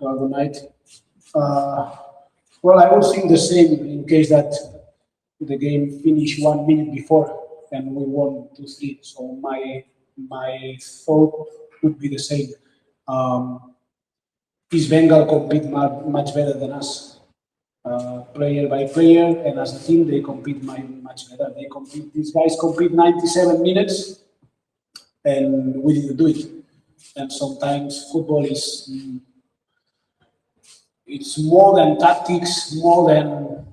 Good night. Well, I would think the same in case that the game finished 1 minute before and we won 2-3. So my thought would be the same. Is Bengal compete much better than us, player by player, and as a team they compete much better. They compete. These guys compete 97 minutes, and we didn't do it. And sometimes football is it's more than tactics, more than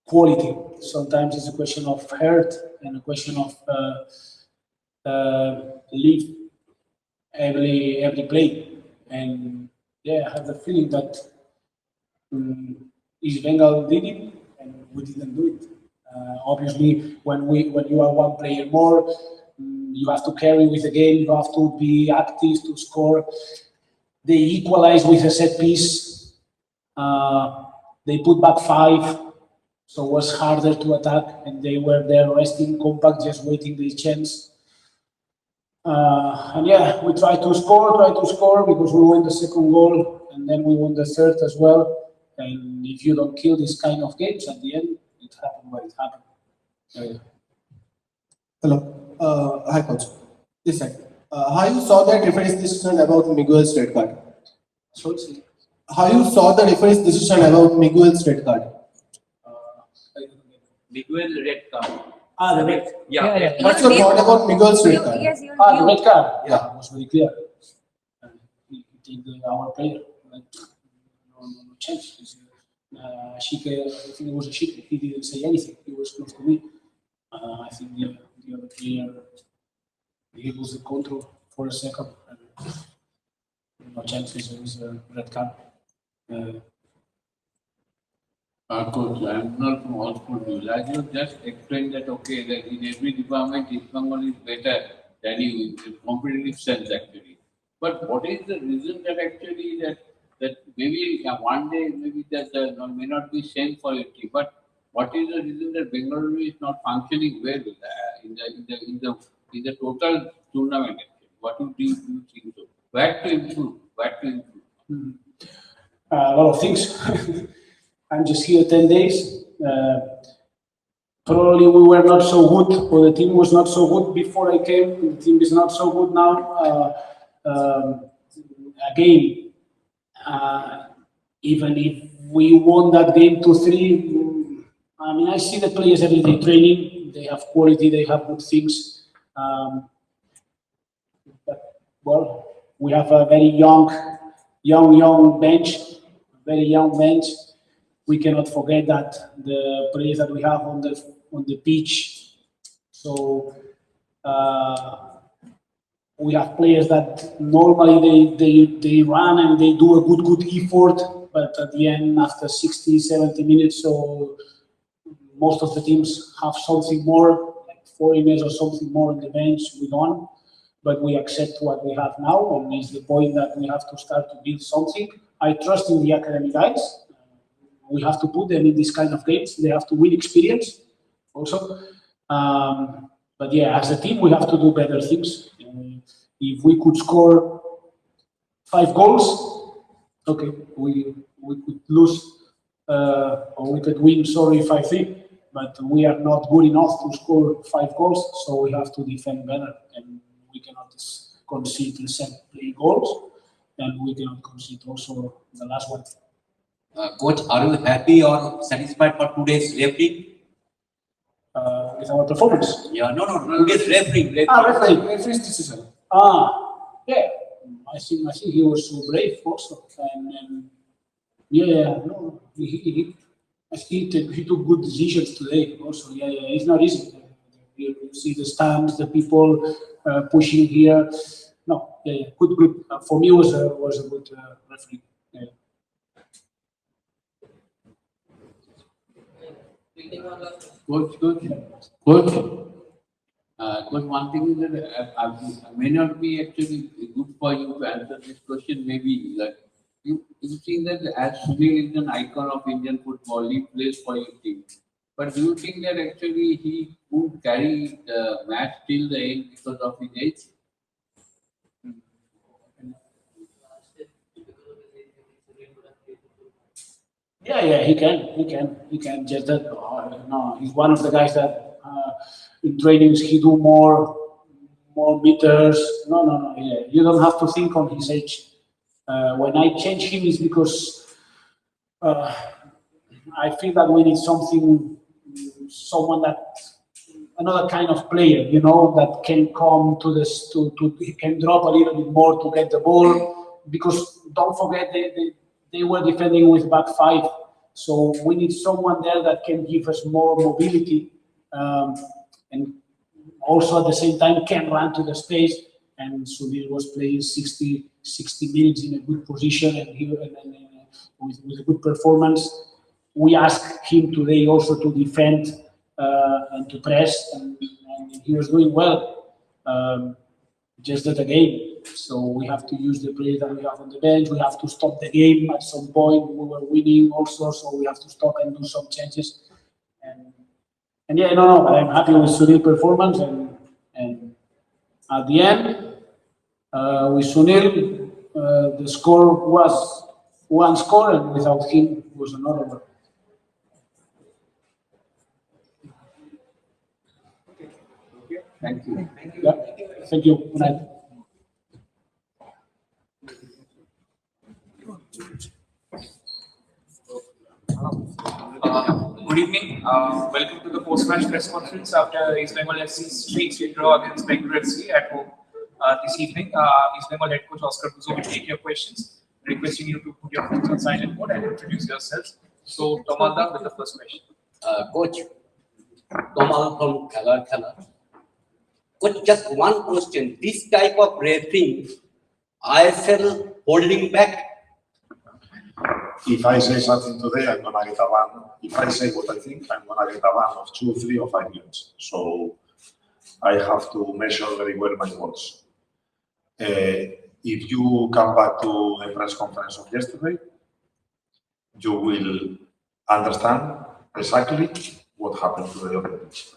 quality. Sometimes it's a question of heart and a question of live every play. And yeah, I have the feeling that East Bengal did it and we didn't do it. Obviously, when you are one player more, you have to carry with the game. You have to be active to score. They equalize with a set piece. They put back 5, so it was harder to attack, and they were there resting compact, just waiting their chance. And yeah, we tried to score because we won the second goal, and then we won the third as well. And if you don't kill this kind of games, at the end, it happened what it happened. Yeah. Hello. Hi, coach. This side. How you saw that referee's decision about Miguel's red card? Sorry? How you saw the referee's decision about Miguel's red card? Miguel red card. The red. Yeah. What's your thought about Miguel's red card? Yes, your The view. red card. Yeah, it was very clear. He take our player. Like, no chance. Shike, I think it was a Shike. He didn't say anything. He was close to me. I think the other player he was the control for a second. No chances. It was a red card. Coach, I'm not from all sport news. I just explained that okay, that in every department, East Bengal is better than you in competitive sense actually. But what is the reason that actually that maybe one day maybe that may not be same for your team, but what is the reason that Bengaluru is not functioning well in the total tournament? Actually? What do you think so? Where to improve? A lot of things. I'm just here 10 days. Probably we were not so good, or the team was not so good before I came. The team is not so good now. Again, even if we won that game 2-3, I mean, I see the players every day training. They have quality. They have good things. But, well, we have a very young bench. Very young bench. We cannot forget that the players that we have on the pitch. So we have players that normally they run and they do a good effort, but at the end, after 60, 70 minutes, so most of the teams have something more, like foreigners or something more on the bench. We don't, but we accept what we have now, and it's the point that we have to start to build something. I trust in the academy guys. We have to put them in this kind of games. They have to win experience also. But yeah, as a team, we have to do better things. If we could score 5 goals, okay, we could lose or we could win, 5-3. But we are not good enough to score 5 goals, so we have to defend better. And we cannot concede the same play goals, and we cannot concede also the last one. Coach, are you happy or satisfied for today's referee? With our performance. Yeah, no, today's referee. Referee's decision. Yeah. I think he was so brave also, and yeah, no, he took good decisions today also. Yeah, it's not easy. You see the stands, the people pushing here. No, yeah, good. For me, was a good referee. Yeah. Coach, one thing is that may not be actually good for you to answer this question. Maybe like you think that as Sunil is an icon of Indian football, he plays for your team. But do you think that actually he would carry the match till the end because of his age? Yeah, he can. Just that, no, he's one of the guys that in trainings he do more meters. No. Yeah, you don't have to think on his age. When I change him is because I feel that we need someone that another kind of player, that can come to this he can drop a little bit more to get the ball, because don't forget they were defending with back five, so we need someone there that can give us more mobility, and also at the same time can run to the space. And Sunil was playing 60 minutes in a good position and with a good performance. We asked him today also to defend and to press, and he was doing well. Just that again, so we have to use the players that we have on the bench. We have to stop the game at some point. We were winning also, so we have to stop and do some changes. And yeah, no, but I'm happy with Sunil's performance, and at the end, with Sunil, the score was one score, and without him, it was another one. Thank you. Yeah, thank you. Good night. Good evening. Welcome to the post-match press conference after East Bengal FC's straight draw against Bengaluru FC at home this evening. East Bengal head coach Oscar Bruzon will take your questions, requesting you to put your phones on silent mode and introduce yourselves. So, Tomalda with the first question. Coach, Tomal from Kala. Coach, just one question. This type of refereeing, ISL holding back. If I say something today, I'm gonna get a ban. If I say what I think, I'm gonna get a ban of 2, 3, or 5 years. So I have to measure very well my words. If you come back to the press conference of yesterday, you will understand exactly what happened to the other pitch.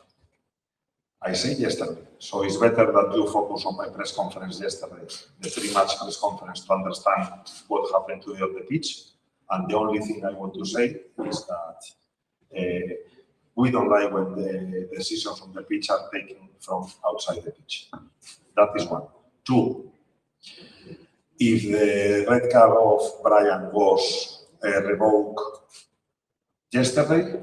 I said yesterday, so it's better that you focus on my press conference yesterday, the pre-match press conference, to understand what happened to the other pitch. And the only thing I want to say is that we don't like when the decisions on the pitch are taken from outside the pitch. That is one. 2, if the red card of Brian was revoked yesterday,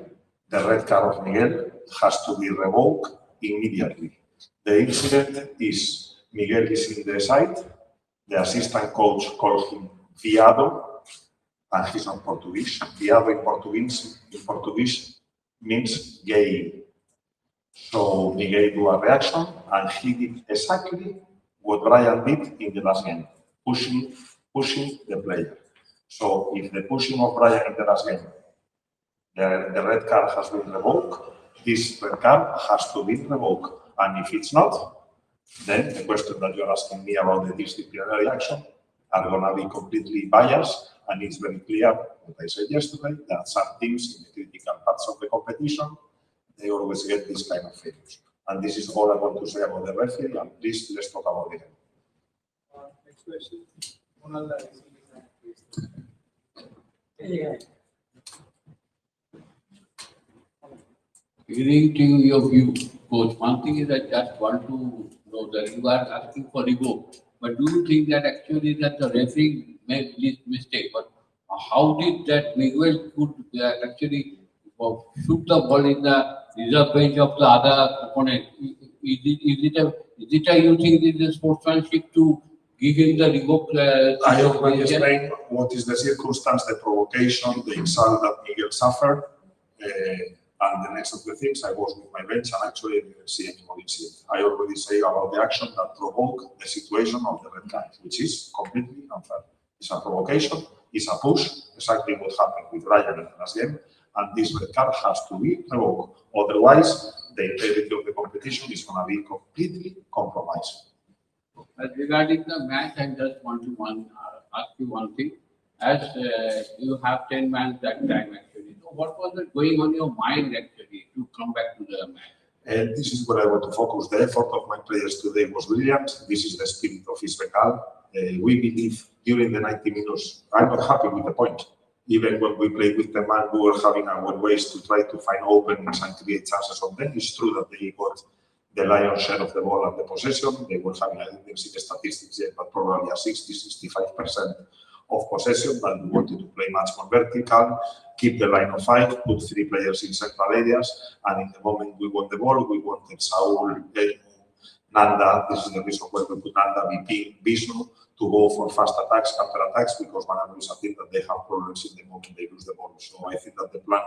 the red card of Miguel has to be revoked immediately. The incident is Miguel is in the side, the assistant coach calls him viado, and he's not Portuguese. Viado in Portuguese means gay. So Miguel do a reaction, and he did exactly what Brian did in the last game, pushing the player. So if the pushing of Brian in the last game, the red card has been revoked, this red card has to be revoked. And if it's not, then the question that you're asking me about the disciplinary action are going to be completely biased. And it's very clear what I said yesterday, that some teams in the critical parts of the competition, they always get this kind of failures. And this is all I want to say about the referee. And please, let's talk about it. Next question. Agreeing to your view, coach, one thing is I just want to know that you are asking for ego, but do you think that actually that the referee made this mistake? But how did that Miguel could actually shoot the ball in the reserve bench of the other opponent? Is it a you think it is sportsmanship to give him the revoked? I already explained what is the circumstance, the provocation, the insult that Miguel suffered. And the next of the things, I was with my bench and actually I didn't see any more incident. I already say about the action that provoked the situation of the red card, which is completely unfair. It's a provocation, it's a push, exactly what happened with Ryan in the last game, and this red card has to be revoked. Otherwise, the integrity of the competition is going to be completely compromised. Regarding the match, I just want to ask you one thing. As you have 10 man that time actually, so what was going on your mind actually to come back to the match? And this is where I want to focus. The effort of my players today was brilliant. This is the spirit of East Bengal. We believe during the 90 minutes, I'm not happy with the point. Even when we played with the man, we were having our ways to try to find openings and create chances on them. It's true that they got the lion's share of the ball and the possession. They were having, I didn't see the statistics yet, but probably a 60-65% of possession, but we wanted to play much more vertical, keep the line of 5, put 3 players in central areas, and in the moment we won the ball, we wanted Saul, Nanda, this is the reason why we put Nanda, VP, Bisno, to go for fast attacks, counter attacks, because Bengaluru is a team that they have problems in the moment they lose the ball. So I think that the plan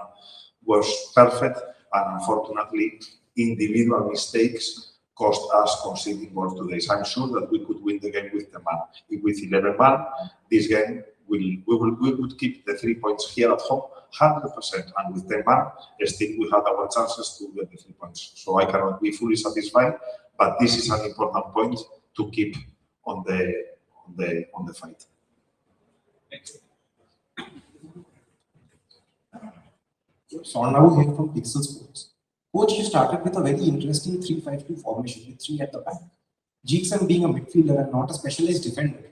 was perfect, and unfortunately, individual mistakes cost us conceding goals today. So I'm sure that we could win the game with 10 man. If with 11 man, this game we would keep the 3 points here at home 100%, and with 10 man, still we had our chances to get the 3 points. So I cannot be fully satisfied, but this is an important point to keep on the fight. Thank you. So now here from Pixel Sports. Coach, you started with a very interesting 3-5-2 formation with 3 at the back. Jackson being a midfielder and not a specialized defender.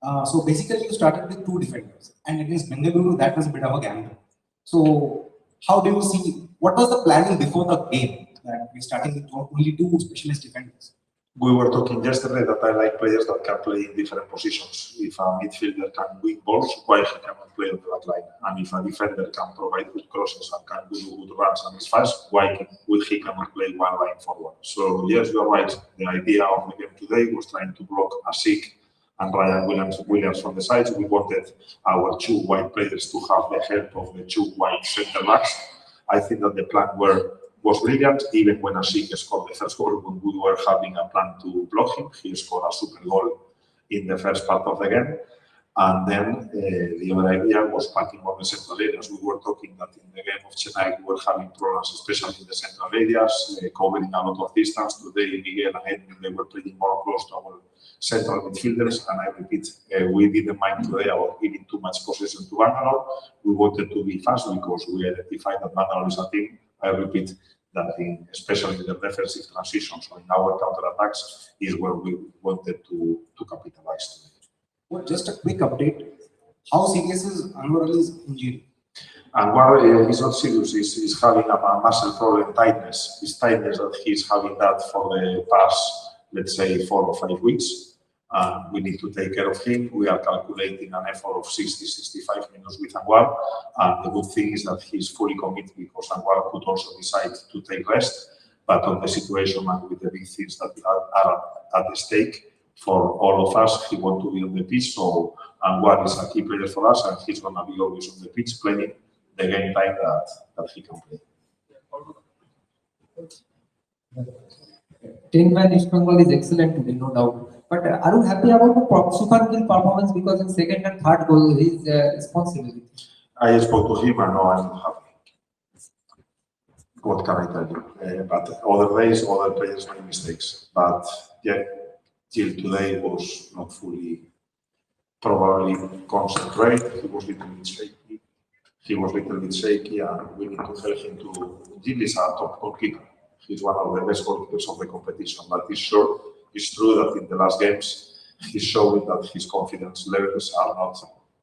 So basically you started with 2 defenders, and against Bengaluru that was a bit of a gamble. So how do you see, what was the planning before the game that we're starting with only 2 specialist defenders? We were talking yesterday that I like players that can play in different positions. If a midfielder can win balls, why he cannot play on that line? And if a defender can provide good crosses and can do good runs and is fast, why he cannot play one line forward? So yes, you are right. The idea of the game today was trying to block Asik and Ryan Williams from the sides. We wanted our 2 wide players to have the help of the 2 wide centre backs. I think that the plan was brilliant. Even when Asik scored the first goal, when we were having a plan to block him, he scored a super goal in the first part of the game. And then the other idea was packing on the central areas. We were talking that in the game of Chennai, we were having problems, especially in the central areas, covering a lot of distance. Today, Miguel and Edwin, they were playing more close to our central midfielders. And I repeat, we didn't mind today about giving too much possession to Bangalore. We wanted to be fast because we identified that Bangalore is a team, I repeat, that especially in the defensive transitions or in our counter-attacks is where we wanted to capitalize today. Well, just a quick update. How serious is Anwar Ali's injury? Anwar is not serious. He's having a muscle problem, tightness. It's tightness that he's having that for the past, let's say, 4 or 5 weeks. We need to take care of him. We are calculating an effort of 60-65 minutes with Anwar. And the good thing is that he's fully committed because Anwar could also decide to take rest. But on the situation and with the big things that are at stake, for all of us, he wants to be on the pitch, so Anwar is a key player for us, and he's going to be always on the pitch playing the game time that he can play. 10-man East Bengal is excellent today, no doubt. But are you happy about the Sukan's performance because in second and third goal he is responsible? I spoke to him and no, I'm not happy. What can I tell you? But other days, other players make mistakes. But yeah, till today was not fully probably concentrated. He was a little bit shaky. And we need to help him to. Gil is a top goalkeeper. He's one of the best goalkeepers of the competition. But it's true that in the last games he's showing that his confidence levels are not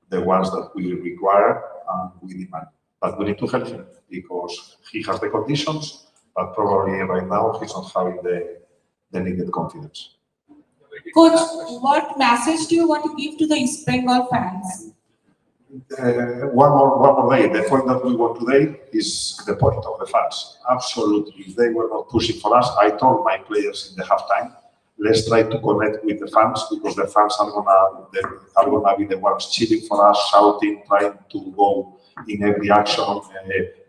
the ones that we require and we demand. But we need to help him because he has the conditions, but probably right now he's not having the needed confidence. Coach, what message do you want to give to the East Bengal fans? One more day. The point that we want today is the point of the fans. Absolutely. If they were not pushing for us, I told my players in the halftime, let's try to connect with the fans because the fans are gonna be the ones cheering for us, shouting, trying to go in every action.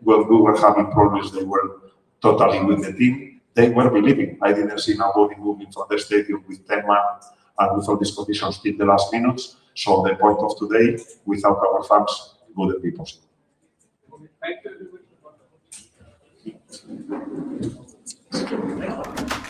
When we were having problems, they were totally with the team. They were believing. I didn't see nobody moving from the stadium with 10 man and with all these conditions till the last minutes. So the point of today, without our fans, wouldn't be possible. Thank you.